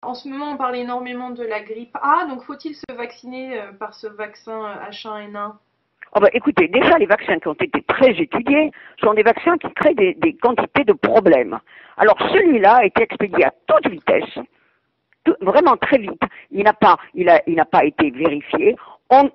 En ce moment, on parle énormément de la grippe A, donc faut-il se vacciner par ce vaccin H1N1? Oh ben, écoutez, déjà les vaccins qui ont été très étudiés sont des vaccins qui créent des quantités de problèmes. Alors celui-là a été expédié à toute vitesse, vraiment très vite. Il n'a pas été vérifié.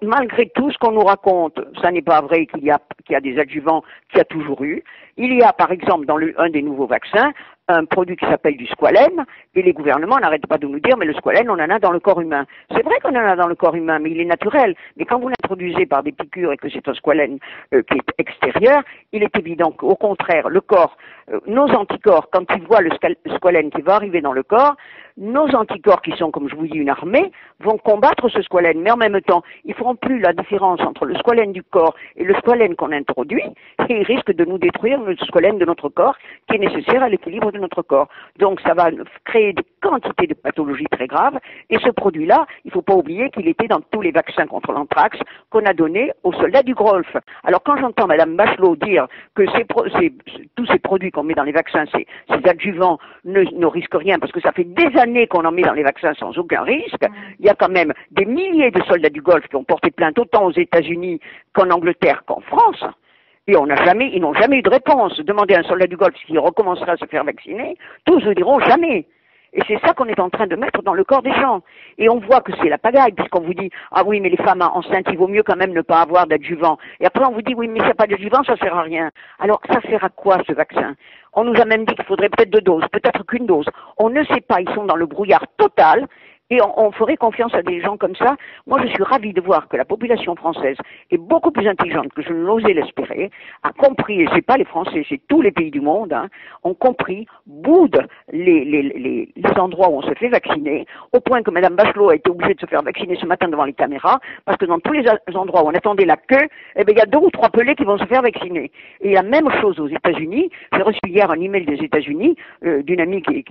Malgré tout ce qu'on nous raconte, ça n'est pas vrai qu'il y a des adjuvants qu'il y a toujours eu. Il y a par exemple dans un des nouveaux vaccins un produit qui s'appelle du squalène, et les gouvernements n'arrêtent pas de nous dire mais le squalène on en a dans le corps humain. C'est vrai qu'on en a dans le corps humain, mais il est naturel. Mais quand vous l'introduisez par des piqûres et que c'est un squalène qui est extérieur, il est évident qu'au contraire le corps, nos anticorps, quand ils voient le squalène qui va arriver dans le corps, nos anticorps, qui sont, comme je vous dis, une armée, vont combattre ce squalène. Mais en même temps, ils ne feront plus la différence entre le squalène du corps et le squalène qu'on introduit, et ils risquent de nous détruire le squalène de notre corps, qui est nécessaire à l'équilibre de notre corps. Donc ça va créer des quantités de pathologies très graves, et ce produit-là, il ne faut pas oublier qu'il était dans tous les vaccins contre l'anthrax qu'on a donnés aux soldats du Golfe. Alors quand j'entends Mme Bachelot dire que tous ces produits qu'on met dans les vaccins, ces adjuvants ne risquent rien, parce que ça fait des années qu'on en met dans les vaccins sans aucun risque, il y a quand même des milliers de soldats du Golfe qui ont porté plainte autant aux États-Unis qu'en Angleterre qu'en France, et ils n'ont jamais eu de réponse. Demandez à un soldat du Golfe s'il recommencera à se faire vacciner, tous vous diront jamais. Et c'est ça qu'on est en train de mettre dans le corps des gens. Et on voit que c'est la pagaille, puisqu'on vous dit, ah oui, mais les femmes enceintes, il vaut mieux quand même ne pas avoir d'adjuvant. Et après, on vous dit, oui, mais s'il n'y a pas d'adjuvant, ça sert à rien. Alors, ça sert à quoi, ce vaccin? On nous a même dit qu'il faudrait peut-être 2 doses, peut-être qu'une dose. On ne sait pas, ils sont dans le brouillard total. Et on ferait confiance à des gens comme ça. Moi, je suis ravie de voir que la population française est beaucoup plus intelligente que je n'osais l'espérer, a compris, et c'est pas les Français, c'est tous les pays du monde, ont compris, boudent les endroits où on se fait vacciner, au point que Mme Bachelot a été obligée de se faire vacciner ce matin devant les caméras, parce que dans tous les endroits où on attendait la queue, eh bien, il y a 2 ou 3 pelés qui vont se faire vacciner. Et la même chose aux États-Unis. J'ai reçu hier un email des États-Unis, d'une amie qui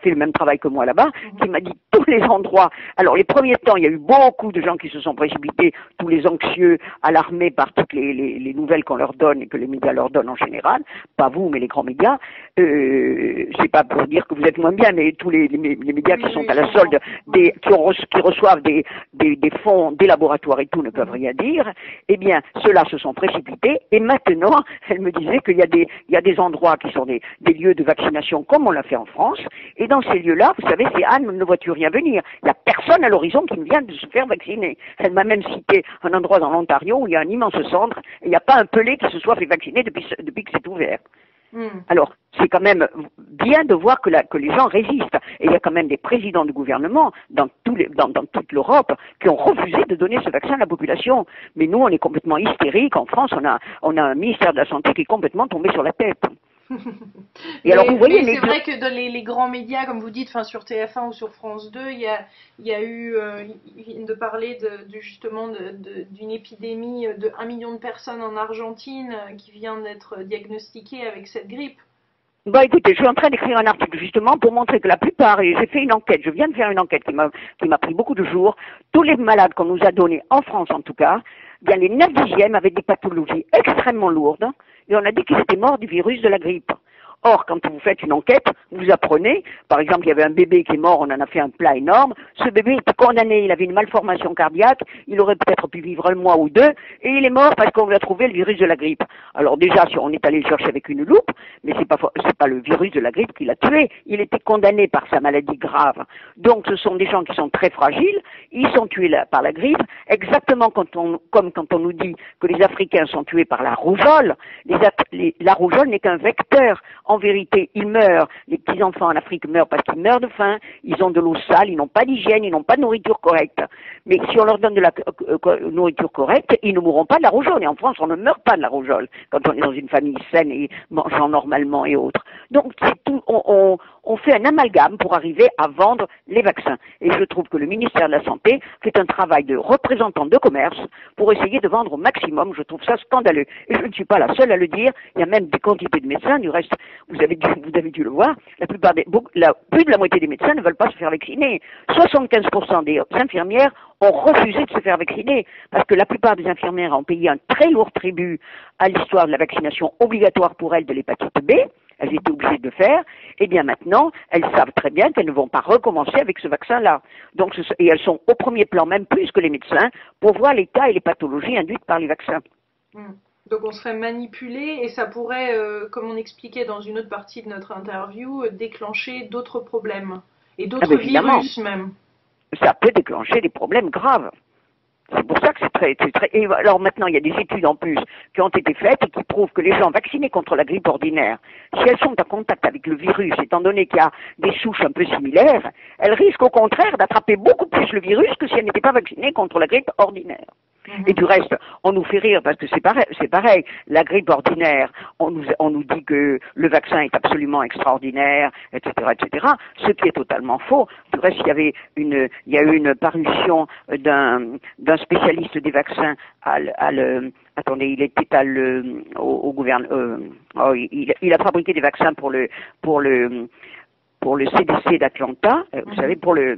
fait le même travail que moi là-bas, qui m'a dit tous les endroits. Alors, les premiers temps, il y a eu beaucoup de gens qui se sont précipités, tous les anxieux, alarmés par toutes les nouvelles qu'on leur donne et que les médias leur donnent en général. Pas vous, mais les grands médias. C'est pas pour dire que vous êtes moins bien, mais tous les médias qui sont à la solde, qui reçoivent des fonds des laboratoires et tout, ne peuvent rien dire. Eh bien, ceux-là se sont précipités. Et maintenant, elle me disait qu'il y a des endroits qui sont des lieux de vaccination, comme on l'a fait en France. Et dans ces lieux-là, vous savez, c'est Anne ne vois-tu rien venir. Il n'y a personne à l'horizon qui ne vient de se faire vacciner. Elle m'a même cité un endroit dans l'Ontario où il y a un immense centre et il n'y a pas un pelé qui se soit fait vacciner depuis que c'est ouvert. Alors, c'est quand même bien de voir que les gens résistent. Et il y a quand même des présidents de gouvernement dans toute l'Europe qui ont refusé de donner ce vaccin à la population. Mais nous, on est complètement hystériques. En France, on a un ministère de la Santé qui est complètement tombé sur la tête. Et alors, vous voyez, c'est vrai que dans les grands médias, comme vous dites, enfin sur TF1 ou sur France 2, il y a eu, ils viennent de parler justement d'une épidémie de 1 million de personnes en Argentine qui vient d'être diagnostiquée avec cette grippe. Bah écoutez, je suis en train d'écrire un article justement pour montrer que la plupart, et j'ai fait une enquête, je viens de faire une enquête qui m'a pris beaucoup de jours, tous les malades qu'on nous a donnés, en France en tout cas, bien les 9/10 avaient des pathologies extrêmement lourdes, et on a dit qu'ils étaient morts du virus de la grippe. Or, quand vous faites une enquête, vous apprenez, par exemple, il y avait un bébé qui est mort, on en a fait un plat énorme, ce bébé était condamné, il avait une malformation cardiaque, il aurait peut-être pu vivre 1 mois ou 2, et il est mort parce qu'on lui a trouvé le virus de la grippe. Alors déjà, si on est allé le chercher avec une loupe, mais c'est pas le virus de la grippe qui l'a tué, il était condamné par sa maladie grave. Donc ce sont des gens qui sont très fragiles, ils sont tués par la grippe, exactement comme quand on nous dit que les Africains sont tués par la rougeole, la rougeole n'est qu'un vecteur. En vérité, ils meurent, les petits-enfants en Afrique meurent parce qu'ils meurent de faim, ils ont de l'eau sale, ils n'ont pas d'hygiène, ils n'ont pas de nourriture correcte. Mais si on leur donne de la nourriture correcte, ils ne mourront pas de la rougeole. Et en France, on ne meurt pas de la rougeole quand on est dans une famille saine et mangeant normalement et autres. Donc, c'est tout, on fait un amalgame pour arriver à vendre les vaccins. Et je trouve que le ministère de la Santé fait un travail de représentant de commerce pour essayer de vendre au maximum. Je trouve ça scandaleux. Et je ne suis pas la seule à le dire. Il y a même des quantités de médecins. Du reste, vous avez dû le voir. Plus de la moitié des médecins ne veulent pas se faire vacciner. 75% des infirmières ont refusé de se faire vacciner parce que la plupart des infirmières ont payé un très lourd tribut à l'histoire de la vaccination obligatoire pour elles de l'hépatite B. elles étaient obligées de le faire, et bien maintenant, elles savent très bien qu'elles ne vont pas recommencer avec ce vaccin-là. Donc, et elles sont au premier plan, même plus que les médecins, pour voir les cas et les pathologies induites par les vaccins. Donc on serait manipulé et ça pourrait, comme on expliquait dans une autre partie de notre interview, déclencher d'autres problèmes et d'autres virus même. Ça peut déclencher des problèmes graves. C'est pour ça que c'est très... Et alors maintenant, il y a des études en plus qui ont été faites et qui prouvent que les gens vaccinés contre la grippe ordinaire, si elles sont en contact avec le virus, étant donné qu'il y a des souches un peu similaires, elles risquent au contraire d'attraper beaucoup plus le virus que si elles n'étaient pas vaccinées contre la grippe ordinaire. Et du reste, on nous fait rire parce que c'est pareil. La grippe ordinaire, on nous dit que le vaccin est absolument extraordinaire, etc., etc. Ce qui est totalement faux. Du reste, il y a eu une parution d'un spécialiste des vaccins attendez, il était au gouvernement, il a fabriqué des vaccins pour le CDC d'Atlanta, vous savez, pour la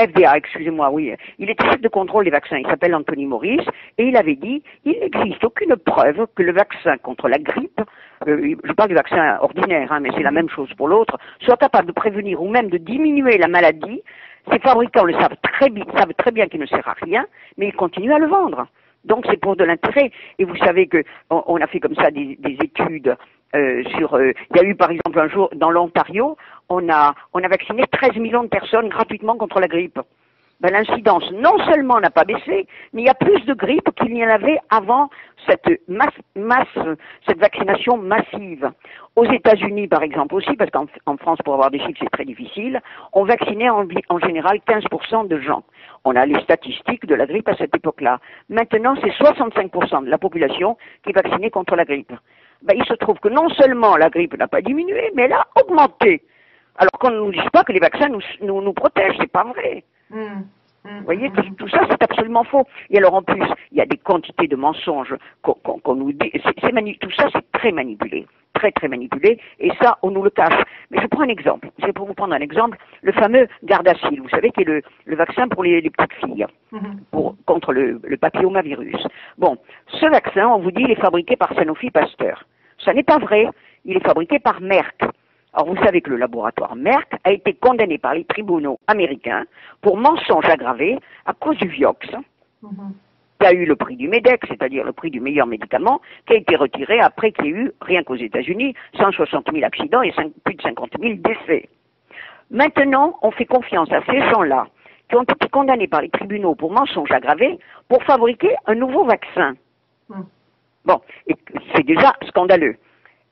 FDA, excusez-moi, oui. Il était chef de contrôle des vaccins. Il s'appelle Anthony Morris. Et il avait dit, il n'existe aucune preuve que le vaccin contre la grippe, je parle du vaccin ordinaire, hein, mais c'est la même chose pour l'autre, soit capable de prévenir ou même de diminuer la maladie. Ces fabricants le savent savent très bien qu'il ne sert à rien, mais ils continuent à le vendre. Donc c'est pour de l'intérêt. Et vous savez que on a fait comme ça des études il y a eu par exemple un jour dans l'Ontario, on a vacciné 13 millions de personnes gratuitement contre la grippe. Ben, l'incidence non seulement n'a pas baissé, mais il y a plus de grippe qu'il n'y en avait avant cette vaccination massive. Aux États-Unis, par exemple aussi, parce qu'en France, pour avoir des chiffres, c'est très difficile, on vaccinait en général 15% de gens. On a les statistiques de la grippe à cette époque-là. Maintenant, c'est 65% de la population qui est vaccinée contre la grippe. Ben, il se trouve que non seulement la grippe n'a pas diminué, mais elle a augmenté. Alors qu'on ne nous dise pas que les vaccins nous protègent, c'est pas vrai. Vous voyez, tout ça, c'est absolument faux. Et alors, en plus, il y a des quantités de mensonges qu'on nous dit. Tout ça, c'est très manipulé. Très, très manipulé. Et ça, on nous le cache. Mais je prends un exemple. C'est pour vous prendre un exemple. Le fameux Gardasil, vous savez, qui est le vaccin pour les petites filles. Contre le papillomavirus. Bon, ce vaccin, on vous dit, il est fabriqué par Sanofi Pasteur. Ça n'est pas vrai. Il est fabriqué par Merck. Alors vous savez que le laboratoire Merck a été condamné par les tribunaux américains pour mensonge aggravé à cause du Vioxx. Il y a eu le prix du MEDEC, c'est-à-dire le prix du meilleur médicament, qui a été retiré après qu'il y ait eu, rien qu'aux États-Unis, 160 000 accidents et plus de 50 000 décès. Maintenant, on fait confiance à ces gens-là qui ont été condamnés par les tribunaux pour mensonge aggravé pour fabriquer un nouveau vaccin. Bon, et c'est déjà scandaleux.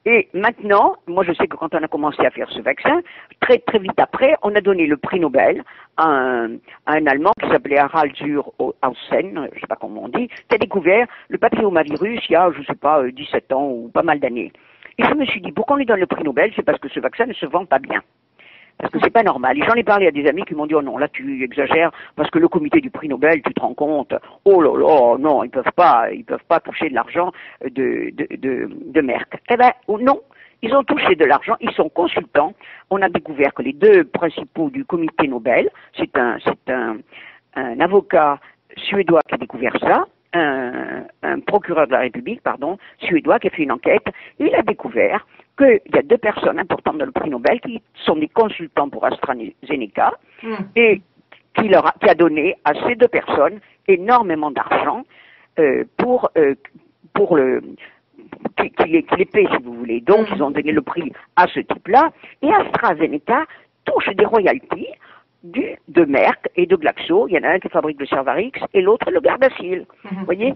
Et maintenant, moi je sais que quand on a commencé à faire ce vaccin, très très vite après, on a donné le prix Nobel à un Allemand qui s'appelait Harald zur Hausen, je sais pas comment on dit, qui a découvert le papillomavirus il y a, je sais pas, 17 ans ou pas mal d'années. Et je me suis dit, pourquoi on lui donne le prix Nobel? C'est parce que ce vaccin ne se vend pas bien. Parce que c'est pas normal. Et j'en ai parlé à des amis qui m'ont dit, oh non, là tu exagères, parce que le comité du prix Nobel, tu te rends compte, oh là là, non, ils peuvent pas toucher de l'argent de Merck. Eh ben, non, ils ont touché de l'argent, ils sont consultants. On a découvert que les deux principaux du comité Nobel, c'est un avocat suédois qui a découvert ça, un procureur de la République, suédois, qui a fait une enquête, et il a découvert qu'il y a deux personnes importantes dans le prix Nobel qui sont des consultants pour AstraZeneca et qui a donné à ces deux personnes énormément d'argent qui les paie, si vous voulez. Donc, ils ont donné le prix à ce type-là, et AstraZeneca touche des royalties de Merck et de Glaxo. Il y en a un qui fabrique le Cervarix et l'autre le Gardasil. Vous voyez,